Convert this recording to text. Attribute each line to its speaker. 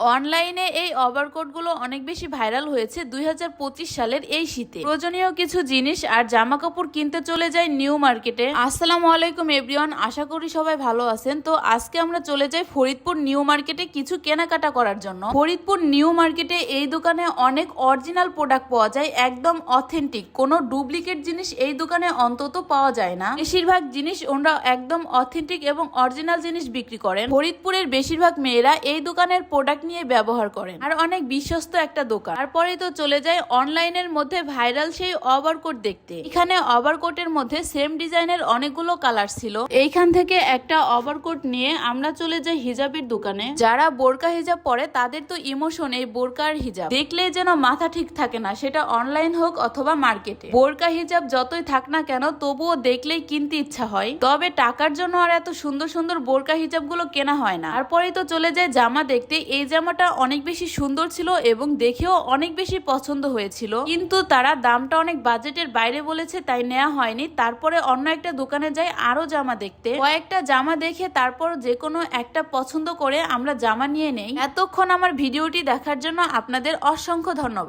Speaker 1: অনলাইনে এই ওভারকোটগুলো অনেক বেশি ভাইরাল হয়েছে 2025 সালের এই শীতে। প্রয়োজনীয় কিছু জিনিস আর জামা কাপড় কিনতে চলে যায় নিউ মার্কেটে। আসসালামু আলাইকুম এভরিওয়ান, আশা করি সবাই ভালো আছেন। তো আজকে আমরা চলে যাই ফরিদপুর নিউ মার্কেটে কিছু কেনাকাটা করার জন্য। ফরিদপুর নিউ মার্কেটে এই দোকানে অনেক অরিজিনাল প্রোডাক্ট পাওয়া যায়, একদম অথেন্টিক। কোনো ডুপ্লিকেট জিনিস এই দোকানে অন্তত পাওয়া যায় না। বেশিরভাগ জিনিস ওরা একদম অথেন্টিক এবং অরিজিনাল জিনিস বিক্রি করেন। ফরিদপুরের বেশিরভাগ মেয়েরা এই দোকানের প্রোডাক্ট নিয়ে ব্যবহার করেন, আর অনেক বিশ্বস্ত একটা দোকান। তারপরে তো চলে যায় অনলাইনের মধ্যে ভাইরাল সেই ওভারকোট দেখতে। এখানে ওভারকোটের মধ্যে সেম ডিজাইনের অনেকগুলো কালার ছিল। এইখান থেকে একটা ওভারকোট নিয়ে আমরা চলে যাই হিজাবের দোকানে। যারা বোরকা হিজাব পরে তাদের তো ইমোশন এই বোরকার হিজাব দেখলে যেন মাথা ঠিক থাকে না, সেটা অনলাইন হোক অথবা মার্কেটে। বোরকা হিজাব যতই থাক না কেন তবুও দেখলেই কিনতে ইচ্ছা হয়, তবে টাকার জন্য আর এত সুন্দর সুন্দর বোরকা হিজাব গুলো কেনা হয় না। তারপরেই তো চলে যায় জামা দেখতে। এই জামাটা অনেক বেশি সুন্দর ছিল এবং দেখেও অনেক বেশি পছন্দ হয়েছিল, কিন্তু তারা দামটা অনেক বাজেটের বাইরে বলেছে, তাই নেওয়া হয়নি। তারপরে অন্য একটা দোকানে যাই আরো জামা দেখতে। কয়েকটা জামা দেখে তারপর যে কোনো একটা পছন্দ করে আমরা জামা নিয়ে নেই। এতক্ষণ আমার ভিডিওটি দেখার জন্য আপনাদের অসংখ্য ধন্যবাদ।